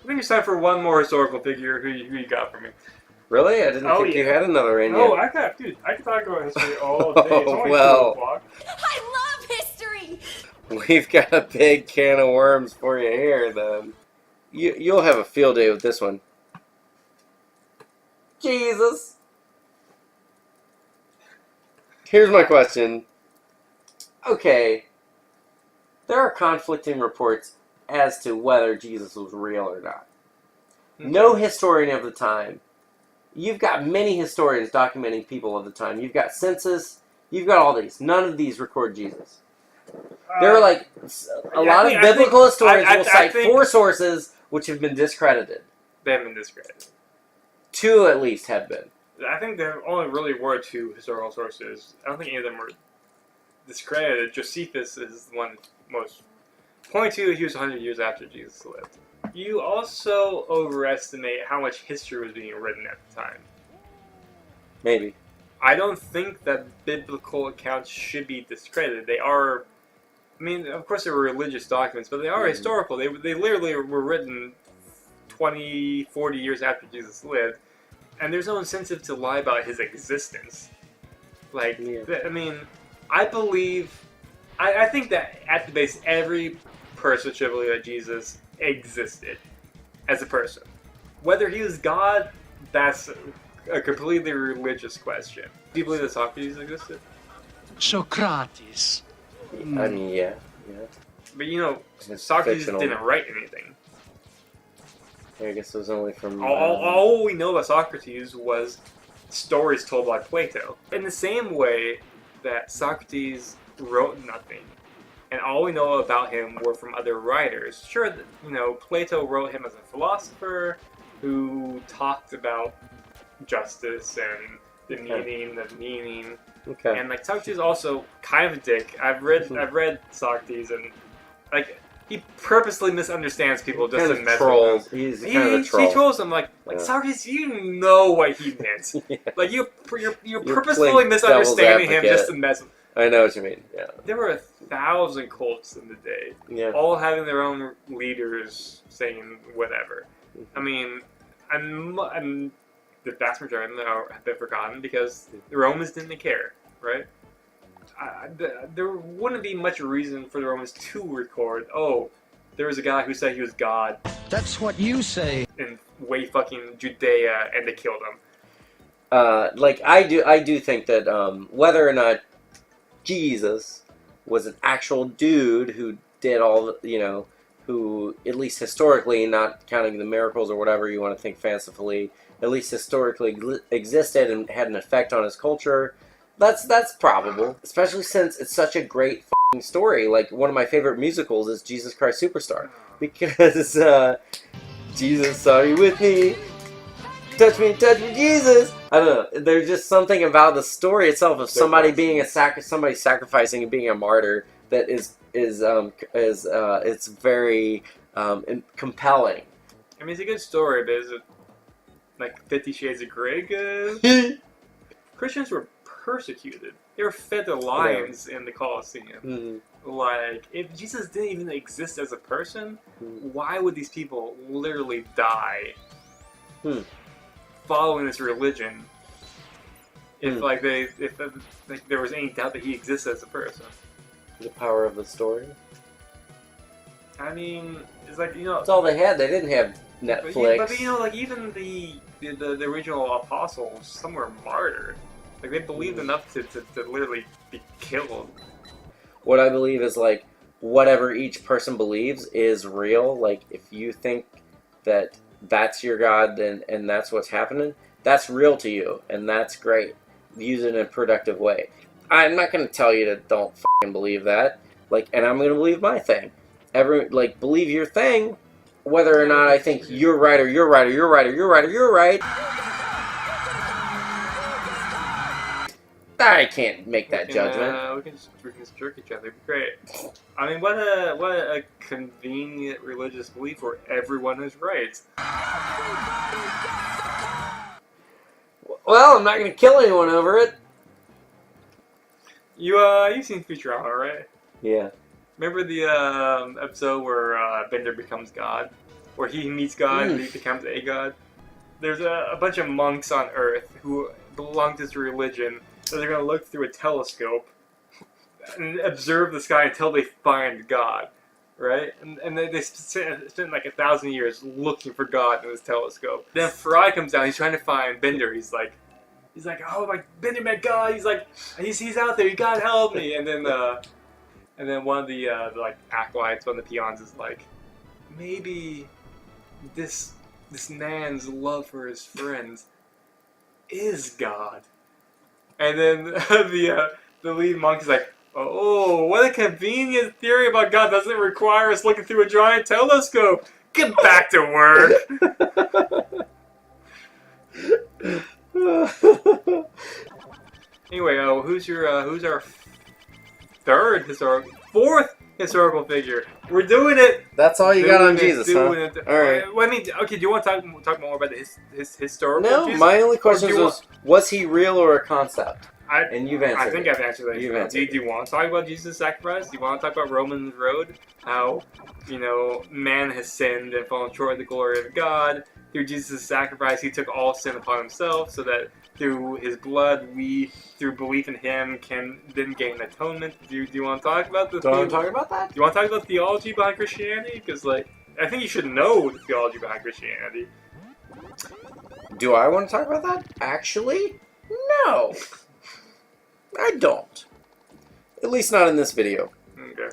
I think it's time for one more historical figure. Who you got for me? Really? I didn't think you had another in No, yet. dude, I could talk about history all day. It's only 2 o'clock. I love history! We've got a big can of worms for you here, then. You'll have a field day with this one. Jesus. Here's my question. Okay. There are conflicting reports as to whether Jesus was real or not. Okay. No historian of the time. You've got many historians documenting people of the time. You've got census. You've got all these. None of these record Jesus. There are like a lot of biblical historians will cite 4 sources which have been discredited. They haven't been discredited. 2 at least have been. I think there only really were 2 historical sources. I don't think any of them were discredited. Josephus is the one most pointing to. He was 100 years after Jesus lived. You also overestimate how much history was being written at the time. Maybe. I don't think that biblical accounts should be discredited. They are, I mean, of course they're religious documents, but they are historical. They literally were written 20, 40 years after Jesus lived, and there's no incentive to lie about his existence. Like, I mean, I think that at the base, every person should believe that Jesus existed as a person. Whether he was God, that's a completely religious question. Do you believe that Socrates existed? Socrates. I mean, yeah. But you know, Socrates didn't write anything. I guess it was only from... All we know about Socrates was stories told by Plato. In the same way that Socrates wrote nothing, and all we know about him were from other writers. Sure, you know, Plato wrote him as a philosopher who talked about justice and the meaning of meaning. Okay. And like Socrates is also kind of a dick. I've read Socrates, and like he purposely misunderstands people just to mess with them. He's kind of a troll. He trolls them like Socrates. You know what he meant. Like you're purposefully misunderstanding him just to mess with him. I know what you mean. Yeah. There were 1,000 cults in the day. Yeah. All having their own leaders saying whatever. I mean, and the vast majority of them have been forgotten because the Romans didn't care, right? There wouldn't be much reason for the Romans to record, oh, there was a guy who said he was God. That's what you say. In way fucking Judea, and they killed him. Like I do think that whether or not Jesus was an actual dude who did all the, you know, who at least historically, not counting the miracles or whatever you want to think fancifully, at least historically existed and had an effect on his culture. That's probable, especially since it's such a great f***ing story. Like, one of my favorite musicals is Jesus Christ Superstar, because Jesus, saw you with me, touch me, Jesus. I don't know. There's just something about the story itself of somebody being somebody sacrificing and being a martyr that is it's very compelling. I mean, it's a good story, but is it like 50 Shades of Grey good? Christians were persecuted. They were fed to lions in the Colosseum. Like, if Jesus didn't even exist as a person, why would these people literally die following this religion? If if there was any doubt that he exists as a person. The power of the story. I mean, it's like, you know, that's all they had. They didn't have Netflix. But you know, like even the original apostles, some were martyred. Like they believed enough to literally be killed. What I believe is like whatever each person believes is real. Like if you think that that's your God and that's what's happening, that's real to you, and that's great. Use it in a productive way. I'm not going to tell you to don't fucking believe that. Like, and I'm going to believe my thing. Believe your thing, whether or not I think you're right or you're right or you're right or you're right or you're right. I can't make that judgment. We can just jerk each other. It'd be great. I mean, what a convenient religious belief where everyone is right. Well, I'm not going to kill anyone over it. You've seen Futurama, right? Yeah. Remember the episode where Bender becomes God? where he meets God and he becomes a god. There's a bunch of monks on Earth who belong to this religion, so they're going to look through a telescope and observe the sky until they find God, right? And they spend like 1,000 years looking for God in this telescope. Then Fry comes down. He's trying to find Bender. He's like, oh my, Bender met God. He's like, he's out there. You gotta help me. And then one of the like acolytes, one of the peons, is like, maybe this man's love for his friends is God. And then the lead monk is like, oh, what a convenient theory about God doesn't require us looking through a giant telescope. Get back to work. Anyway, who's our fourth historical figure? We're doing it. That's all you got on Jesus, huh? All right. Well, I mean, okay. Do you want to talk more about his historical? No, Jesus? my only question was he real or a concept? And you've answered. I think I've answered that. You've answered. Do you want to talk about Jesus' sacrifice? Do you want to talk about Romans Road? How, man has sinned and fallen short of the glory of God. Through Jesus' sacrifice, he took all sin upon himself, so that through his blood, we, through belief in him, can then gain atonement. Do you want to talk about this? Do you want to talk about that? Do you want to talk about theology behind Christianity? Because, I think you should know the theology behind Christianity. Do I want to talk about that? Actually, no. I don't. At least not in this video. Okay.